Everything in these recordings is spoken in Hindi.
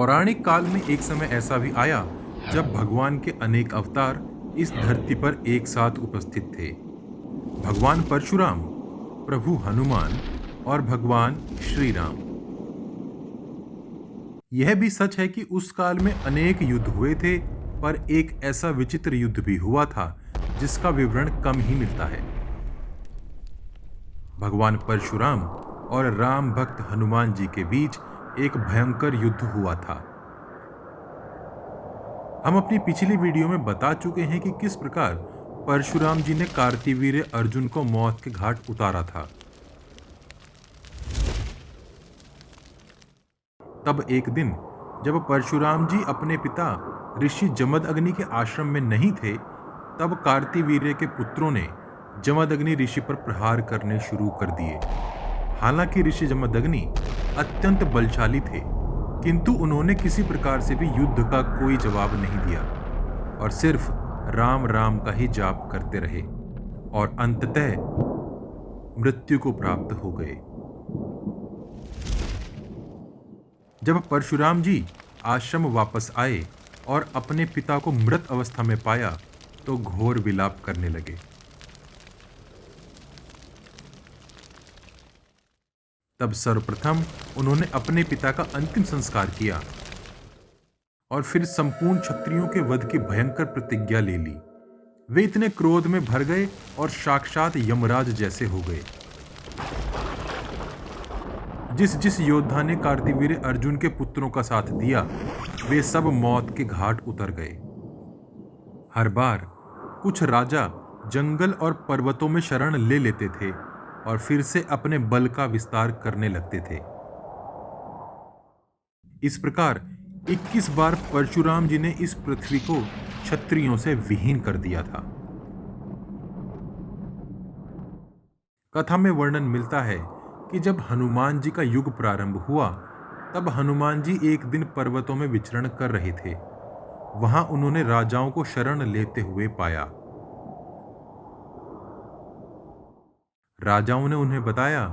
पौराणिक काल में एक समय ऐसा भी आया जब भगवान के अनेक अवतार इस धरती पर एक साथ उपस्थित थे। भगवान परशुराम, प्रभु हनुमान और भगवान श्री राम। यह भी सच है कि उस काल में अनेक युद्ध हुए थे, पर एक ऐसा विचित्र युद्ध भी हुआ था जिसका विवरण कम ही मिलता है। भगवान परशुराम और राम भक्त हनुमान जी के बीच एक भयंकर युद्ध हुआ था। हम अपनी पिछली वीडियो में बता चुके हैं कि किस प्रकार परशुराम जी ने कार्तिवीर्य अर्जुन को मौत के घाट उतारा था। तब एक दिन जब परशुराम जी अपने पिता ऋषि जमदग्नि के आश्रम में नहीं थे, तब कार्तिवीर्य के पुत्रों ने जमदग्नि ऋषि पर प्रहार करने शुरू कर दिए। हालांकि ऋषि जमदग्नि अत्यंत बलशाली थे, किंतु उन्होंने किसी प्रकार से भी युद्ध का कोई जवाब नहीं दिया और सिर्फ राम राम का ही जाप करते रहे और अंततः मृत्यु को प्राप्त हो गए। जब परशुराम जी आश्रम वापस आए और अपने पिता को मृत अवस्था में पाया तो घोर विलाप करने लगे। तब सर्वप्रथम उन्होंने अपने पिता का अंतिम संस्कार किया और फिर संपूर्ण क्षत्रियों के वध की भयंकर प्रतिज्ञा ले ली। वे इतने क्रोध में भर गए और साक्षात यमराज जैसे हो गए। जिस जिस योद्धा ने कार्तिवीर्य अर्जुन के पुत्रों का साथ दिया, वे सब मौत के घाट उतर गए। हर बार कुछ राजा जंगल और पर्वतों में शरण ले लेते थे और फिर से अपने बल का विस्तार करने लगते थे। इस प्रकार 21 बार परशुराम जी ने इस पृथ्वी को क्षत्रियों से विहीन कर दिया था। कथा में वर्णन मिलता है कि जब हनुमान जी का युग प्रारंभ हुआ, तब हनुमान जी एक दिन पर्वतों में विचरण कर रहे थे। वहां उन्होंने राजाओं को शरण लेते हुए पाया। राजाओं ने उन्हें बताया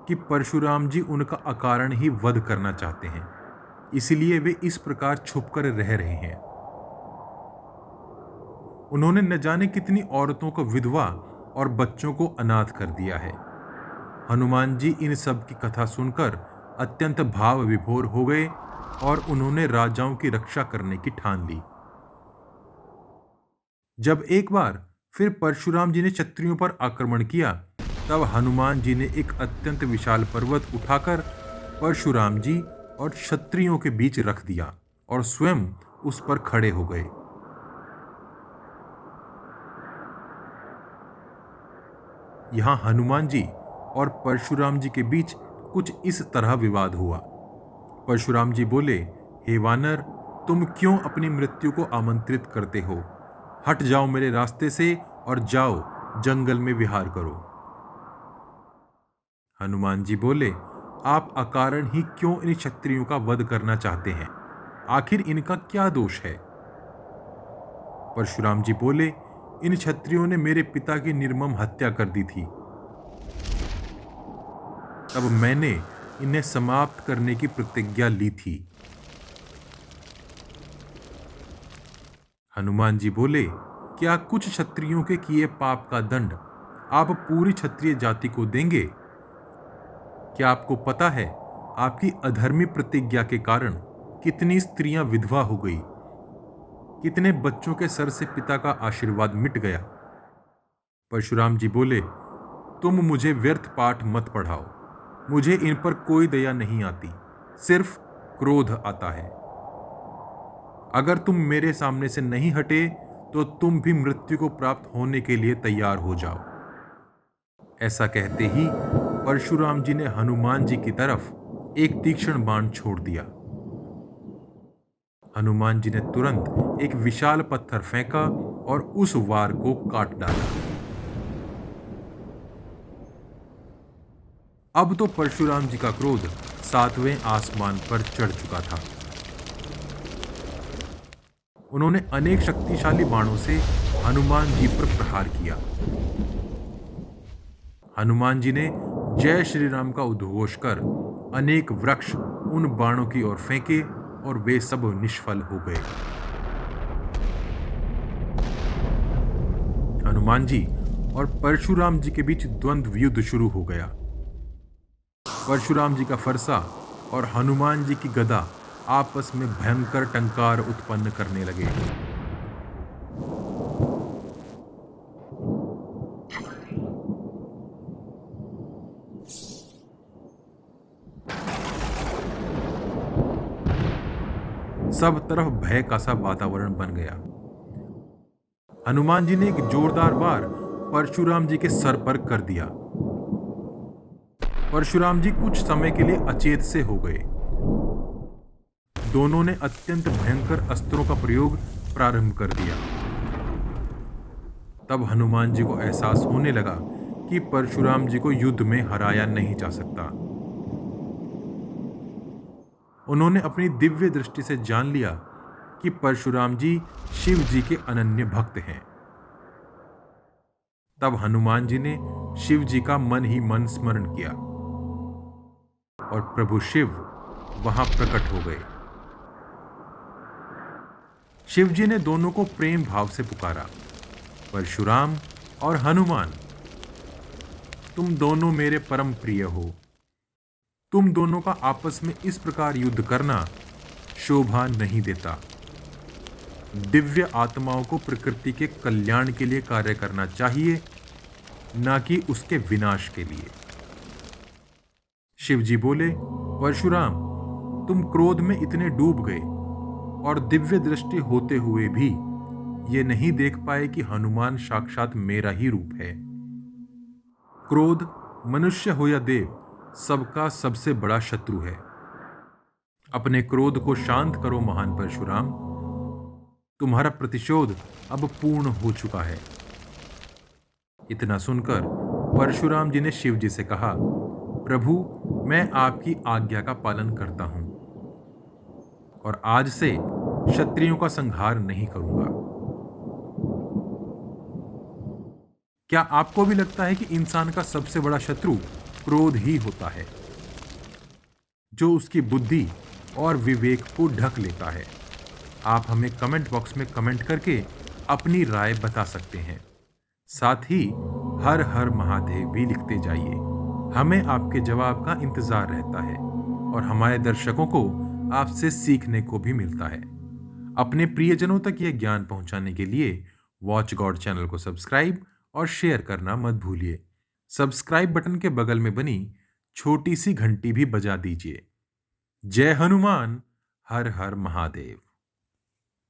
कि परशुराम जी उनका अकारण ही वध करना चाहते हैं, इसलिए वे इस प्रकार छुपकर रह रहे हैं। उन्होंने न जाने कितनी औरतों को विधवा और बच्चों को अनाथ कर दिया है। हनुमान जी इन सब की कथा सुनकर अत्यंत भाव विभोर हो गए और उन्होंने राजाओं की रक्षा करने की ठान ली। जब एक बार फिर परशुराम जी ने क्षत्रियों पर आक्रमण किया, तब हनुमान जी ने एक अत्यंत विशाल पर्वत उठाकर परशुराम जी और क्षत्रियों के बीच रख दिया और स्वयं उस पर खड़े हो गए। यहां हनुमान जी और परशुराम जी के बीच कुछ इस तरह विवाद हुआ। परशुराम जी बोले, हे वानर, तुम क्यों अपनी मृत्यु को आमंत्रित करते हो? हट जाओ मेरे रास्ते से और जाओ जंगल में विहार करो। हनुमान जी बोले, आप अकारण ही क्यों इन क्षत्रियों का वध करना चाहते हैं? आखिर इनका क्या दोष है? परशुराम जी बोले, इन क्षत्रियों ने मेरे पिता की निर्मम हत्या कर दी थी। तब मैंने इन्हें समाप्त करने की प्रतिज्ञा ली थी। हनुमान जी बोले, क्या कुछ क्षत्रियों के किए पाप का दंड आप पूरी क्षत्रिय जाति को देंगे? क्या आपको पता है आपकी अधर्मी प्रतिज्ञा के कारण कितनी स्त्रियां विधवा हो गई, कितने बच्चों के सर से पिता का आशीर्वाद मिट गया? परशुराम जी बोले, तुम मुझे व्यर्थ पाठ मत पढ़ाओ। मुझे इन पर कोई दया नहीं आती, सिर्फ क्रोध आता है। अगर तुम मेरे सामने से नहीं हटे तो तुम भी मृत्यु को प्राप्त होने के लिए तैयार हो जाओ। ऐसा कहते ही परशुराम जी ने हनुमान जी की तरफ एक तीक्ष्ण बाण छोड़ दिया। हनुमान जी ने तुरंत एक विशाल पत्थर फेंका और उस वार को काट डाला। अब तो परशुराम जी का क्रोध 7वें आसमान पर चढ़ चुका था। उन्होंने अनेक शक्तिशाली बाणों से हनुमान जी पर प्रहार किया। हनुमान जी ने जय श्री राम का उद्घोष कर अनेक वृक्ष उन बाणों की ओर फेंके और वे सब निष्फल हो गए। हनुमान जी और परशुराम जी के बीच द्वंद्व युद्ध शुरू हो गया। परशुराम जी का फरसा और हनुमान जी की गदा आपस में भयंकर टंकार उत्पन्न करने लगे। सब तरफ भय का सा वातावरण बन गया। हनुमान जी ने एक जोरदार वार परशुराम जी के सर पर कर दिया। परशुराम जी कुछ समय के लिए अचेत से हो गए। दोनों ने अत्यंत भयंकर अस्त्रों का प्रयोग प्रारंभ कर दिया। तब हनुमान जी को एहसास होने लगा कि परशुराम जी को युद्ध में हराया नहीं जा सकता। उन्होंने अपनी दिव्य दृष्टि से जान लिया कि परशुराम जी शिव जी के अनन्य भक्त हैं। तब हनुमान जी ने शिव जी का मन ही मन स्मरण किया और प्रभु शिव वहां प्रकट हो गए। शिव जी ने दोनों को प्रेम भाव से पुकारा, परशुराम और हनुमान, तुम दोनों मेरे परम प्रिय हो। तुम दोनों का आपस में इस प्रकार युद्ध करना शोभा नहीं देता। दिव्य आत्माओं को प्रकृति के कल्याण के लिए कार्य करना चाहिए, ना कि उसके विनाश के लिए। शिव जी बोले, परशुराम, तुम क्रोध में इतने डूब गए और दिव्य दृष्टि होते हुए भी ये नहीं देख पाए कि हनुमान साक्षात मेरा ही रूप है। क्रोध, मनुष्य हो या देव, सबका सबसे बड़ा शत्रु है। अपने क्रोध को शांत करो महान परशुराम। तुम्हारा प्रतिशोध अब पूर्ण हो चुका है। इतना सुनकर परशुराम जी ने शिव जी से कहा, प्रभु, मैं आपकी आज्ञा का पालन करता हूं और आज से क्षत्रियों का संहार नहीं करूंगा। क्या आपको भी लगता है कि इंसान का सबसे बड़ा शत्रु क्रोध ही होता है, जो उसकी बुद्धि और विवेक को ढक लेता है? आप हमें कमेंट बॉक्स में कमेंट करके अपनी राय बता सकते हैं। साथ ही हर हर महादेव भी लिखते जाइए। हमें आपके जवाब का इंतजार रहता है और हमारे दर्शकों को आपसे सीखने को भी मिलता है। अपने प्रियजनों तक यह ज्ञान पहुंचाने के लिए वॉच गॉड चैनल को सब्सक्राइब और शेयर करना मत भूलिए। सब्सक्राइब बटन के बगल में बनी छोटी सी घंटी भी बजा दीजिए। जय हनुमान, हर हर महादेव।